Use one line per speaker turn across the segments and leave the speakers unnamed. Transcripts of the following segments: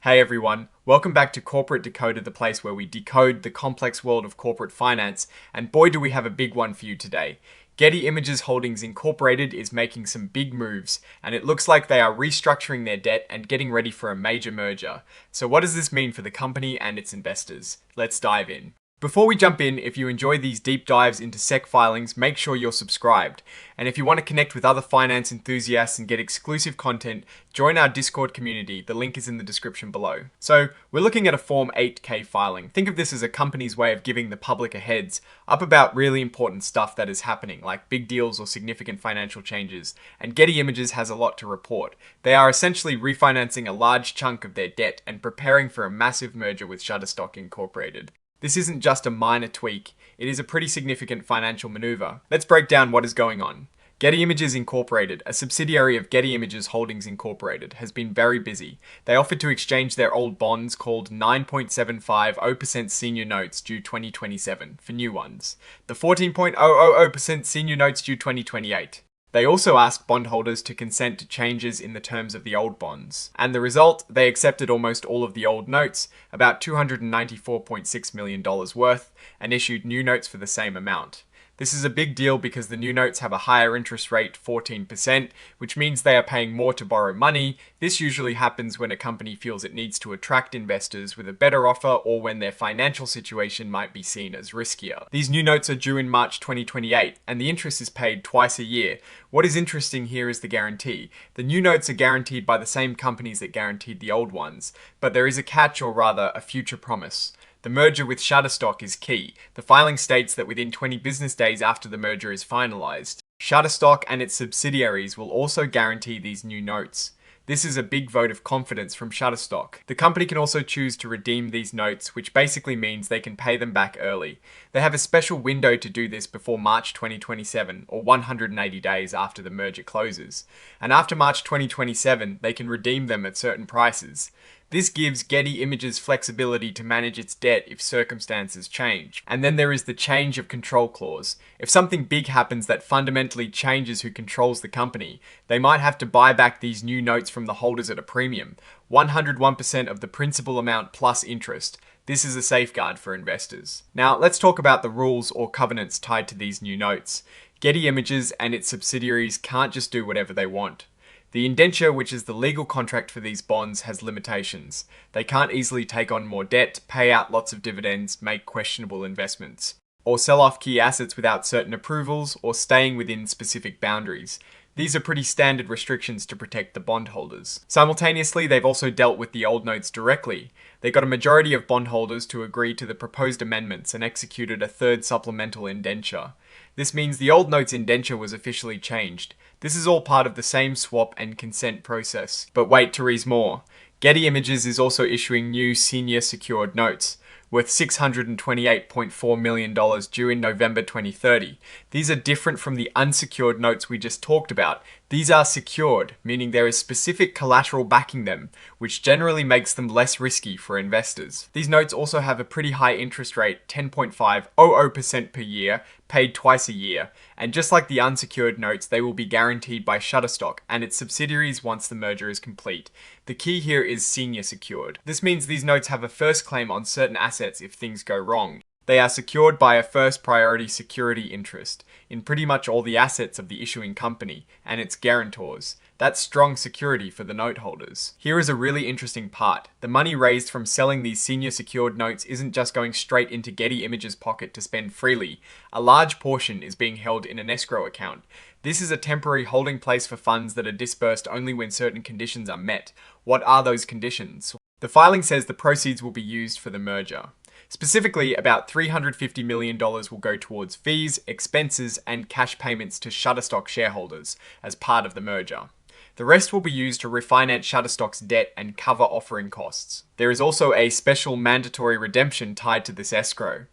Hey everyone, welcome back to Corporate Decoded, the place where we decode the complex world of corporate finance, and boy do we have a big one for you today. Getty Images Holdings Incorporated is making some big moves, and it looks like they are restructuring their debt and getting ready for a major merger. So what does this mean for the company and its investors? Let's dive in. Before we jump in, if you enjoy these deep dives into SEC filings, make sure you're subscribed. And if you want to connect with other finance enthusiasts and get exclusive content, join our Discord community. The link is in the description below. So, we're looking at a Form 8K filing. Think of this as a company's way of giving the public a heads up about really important stuff that is happening, like big deals or significant financial changes. And Getty Images has a lot to report. They are essentially refinancing a large chunk of their debt and preparing for a massive merger with Shutterstock Incorporated. This isn't just a minor tweak, it is a pretty significant financial maneuver. Let's break down what is going on. Getty Images Incorporated, a subsidiary of Getty Images Holdings Incorporated, has been very busy. They offered to exchange their old bonds called 9.750% senior notes due 2027 for new ones, the 14.000% senior notes due 2028. They also asked bondholders to consent to changes in the terms of the old bonds. And the result, they accepted almost all of the old notes, about $294.6 million worth, and issued new notes for the same amount. This is a big deal because the new notes have a higher interest rate, 14%, which means they are paying more to borrow money. This usually happens when a company feels it needs to attract investors with a better offer or when their financial situation might be seen as riskier. These new notes are due in March 2028, and the interest is paid twice a year. What is interesting here is the guarantee. The new notes are guaranteed by the same companies that guaranteed the old ones, but there is a catch, or rather, a future promise. The merger with Shutterstock is key. The filing states that within 20 business days after the merger is finalized, Shutterstock and its subsidiaries will also guarantee these new notes. This is a big vote of confidence from Shutterstock. The company can also choose to redeem these notes, which basically means they can pay them back early. They have a special window to do this before March 2027, or 180 days after the merger closes. And after March 2027, they can redeem them at certain prices. This gives Getty Images flexibility to manage its debt if circumstances change. And then there is the change of control clause. If something big happens that fundamentally changes who controls the company, they might have to buy back these new notes from the holders at a premium, 101% of the principal amount plus interest. This is a safeguard for investors. Now, let's talk about the rules or covenants tied to these new notes. Getty Images and its subsidiaries can't just do whatever they want. The indenture, which is the legal contract for these bonds, has limitations. They can't easily take on more debt, pay out lots of dividends, make questionable investments, or sell off key assets without certain approvals, or staying within specific boundaries. These are pretty standard restrictions to protect the bondholders. Simultaneously, they've also dealt with the old notes directly. They got a majority of bondholders to agree to the proposed amendments and executed a third supplemental indenture. This means the old notes indenture was officially changed. This is all part of the same swap and consent process. But wait, to read more. Getty Images is also issuing new senior secured notes, worth $628.4 million due in November 2030. These are different from the unsecured notes we just talked about. These are secured, meaning there is specific collateral backing them, which generally makes them less risky for investors. These notes also have a pretty high interest rate, 10.500% per year, paid twice a year. And just like the unsecured notes, they will be guaranteed by Shutterstock and its subsidiaries once the merger is complete. The key here is senior secured. This means these notes have a first claim on certain assets if things go wrong. They are secured by a first priority security interest in pretty much all the assets of the issuing company and its guarantors. That's strong security for the note holders. Here is a really interesting part. The money raised from selling these senior secured notes isn't just going straight into Getty Images' pocket to spend freely. A large portion is being held in an escrow account. This is a temporary holding place for funds that are disbursed only when certain conditions are met. What are those conditions? The filing says the proceeds will be used for the merger. Specifically, about $350 million will go towards fees, expenses, and cash payments to Shutterstock shareholders as part of the merger. The rest will be used to refinance Shutterstock's debt and cover offering costs. There is also a special mandatory redemption tied to this escrow.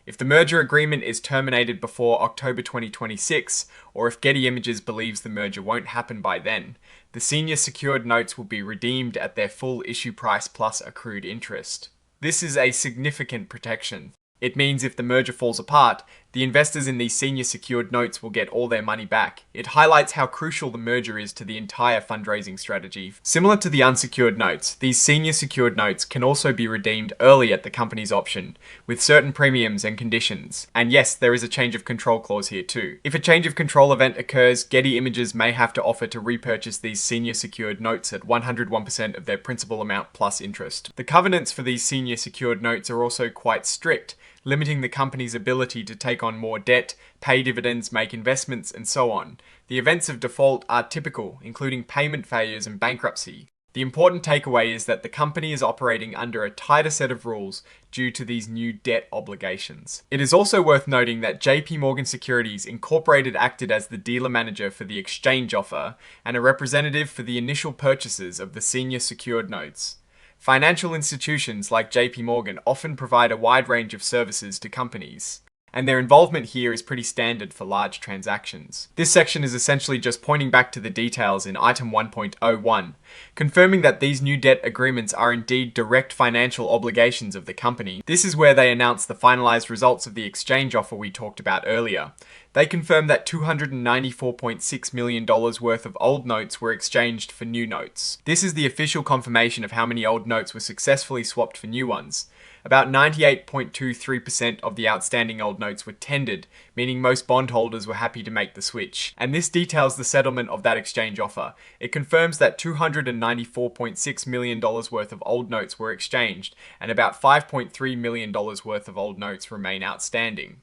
If the merger agreement is terminated before October 2026, or if Getty Images believes the merger won't happen by then, the senior secured notes will be redeemed at their full issue price plus accrued interest. This is a significant protection. It means if the merger falls apart, The investors in these senior secured notes will get all their money back. It highlights how crucial the merger is to the entire fundraising strategy. Similar to the unsecured notes, these senior secured notes can also be redeemed early at the company's option, with certain premiums and conditions. And yes, there is a change of control clause here too. If a change of control event occurs, Getty Images may have to offer to repurchase these senior secured notes at 101% of their principal amount plus interest. The covenants for these senior secured notes are also quite strict, limiting the company's ability to take on more debt, pay dividends, make investments, and so on. The events of default are typical, including payment failures and bankruptcy. The important takeaway is that the company is operating under a tighter set of rules due to these new debt obligations. It is also worth noting that JP Morgan Securities Incorporated acted as the dealer manager for the exchange offer and a representative for the initial purchases of the senior secured notes. Financial institutions like JP Morgan often provide a wide range of services to companies, and their involvement here is pretty standard for large transactions. This section is essentially just pointing back to the details in item 1.01, confirming that these new debt agreements are indeed direct financial obligations of the company. This is where they announce the finalized results of the exchange offer we talked about earlier. They confirmed that $294.6 million worth of old notes were exchanged for new notes. This is the official confirmation of how many old notes were successfully swapped for new ones. About 98.23% of the outstanding old notes were tendered, meaning most bondholders were happy to make the switch. And this details the settlement of that exchange offer. It confirms that $294.6 million worth of old notes were exchanged, and about $5.3 million worth of old notes remain outstanding.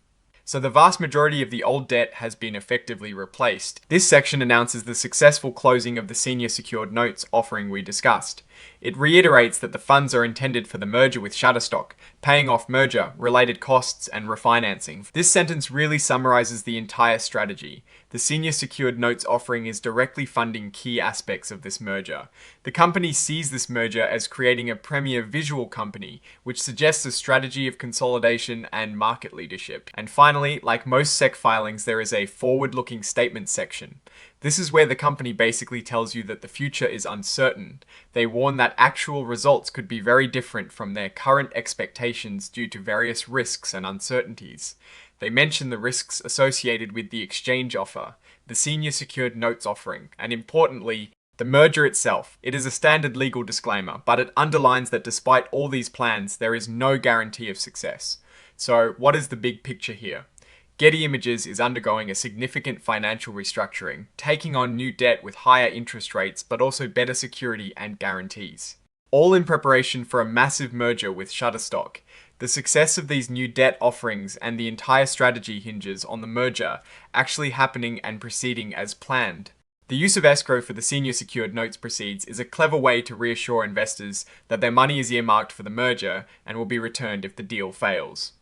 So the vast majority of the old debt has been effectively replaced. This section announces the successful closing of the senior secured notes offering we discussed. It reiterates that the funds are intended for the merger with Shutterstock, paying off merger, related costs, and refinancing. This sentence really summarizes the entire strategy. The senior secured notes offering is directly funding key aspects of this merger. The company sees this merger as creating a premier visual company, which suggests a strategy of consolidation and market leadership. And finally, like most SEC filings, there is a forward-looking statement section. This is where the company basically tells you that the future is uncertain. They warn that actual results could be very different from their current expectations due to various risks and uncertainties. They mention the risks associated with the exchange offer, the senior secured notes offering, and importantly, the merger itself. It is a standard legal disclaimer, but it underlines that despite all these plans, there is no guarantee of success. So, what is the big picture here? Getty Images is undergoing a significant financial restructuring, taking on new debt with higher interest rates, but also better security and guarantees. All in preparation for a massive merger with Shutterstock. The success of these new debt offerings and the entire strategy hinges on the merger actually happening and proceeding as planned. The use of escrow for the senior secured notes proceeds is a clever way to reassure investors that their money is earmarked for the merger and will be returned if the deal fails.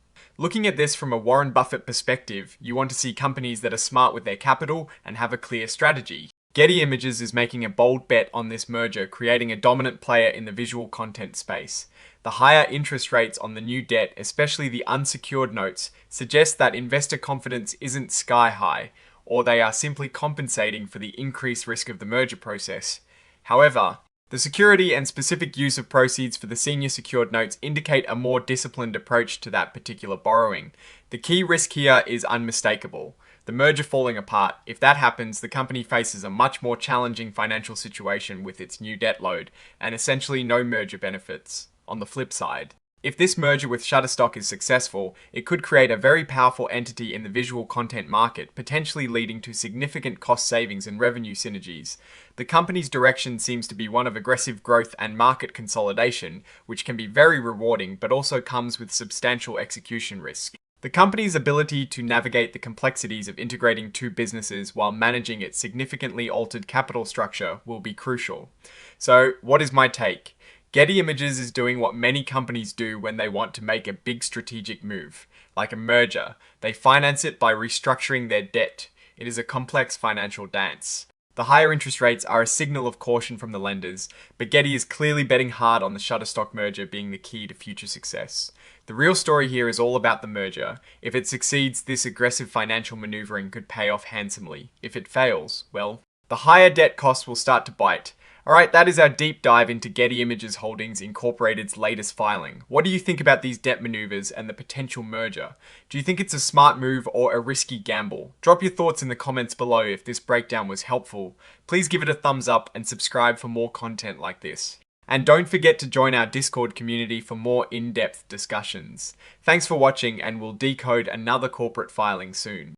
Looking at this from a Warren Buffett perspective, you want to see companies that are smart with their capital and have a clear strategy. Getty Images is making a bold bet on this merger, creating a dominant player in the visual content space. The higher interest rates on the new debt, especially the unsecured notes, suggest that investor confidence isn't sky high, or they are simply compensating for the increased risk of the merger process. However, the security and specific use of proceeds for the senior secured notes indicate a more disciplined approach to that particular borrowing. The key risk here is unmistakable. The merger falling apart. If that happens, the company faces a much more challenging financial situation with its new debt load, and essentially no merger benefits. On the flip side, if this merger with Shutterstock is successful, it could create a very powerful entity in the visual content market, potentially leading to significant cost savings and revenue synergies. The company's direction seems to be one of aggressive growth and market consolidation, which can be very rewarding but also comes with substantial execution risk. The company's ability to navigate the complexities of integrating two businesses while managing its significantly altered capital structure will be crucial. So, what is my take? Getty Images is doing what many companies do when they want to make a big strategic move, like a merger. They finance it by restructuring their debt. It is a complex financial dance. The higher interest rates are a signal of caution from the lenders, but Getty is clearly betting hard on the Shutterstock merger being the key to future success. The real story here is all about the merger. If it succeeds, this aggressive financial maneuvering could pay off handsomely. If it fails, well, the higher debt costs will start to bite. Alright, that is our deep dive into Getty Images Holdings Incorporated's latest filing. What do you think about these debt maneuvers and the potential merger? Do you think it's a smart move or a risky gamble? Drop your thoughts in the comments below if this breakdown was helpful. Please give it a thumbs up and subscribe for more content like this. And don't forget to join our Discord community for more in-depth discussions. Thanks for watching, and we'll decode another corporate filing soon.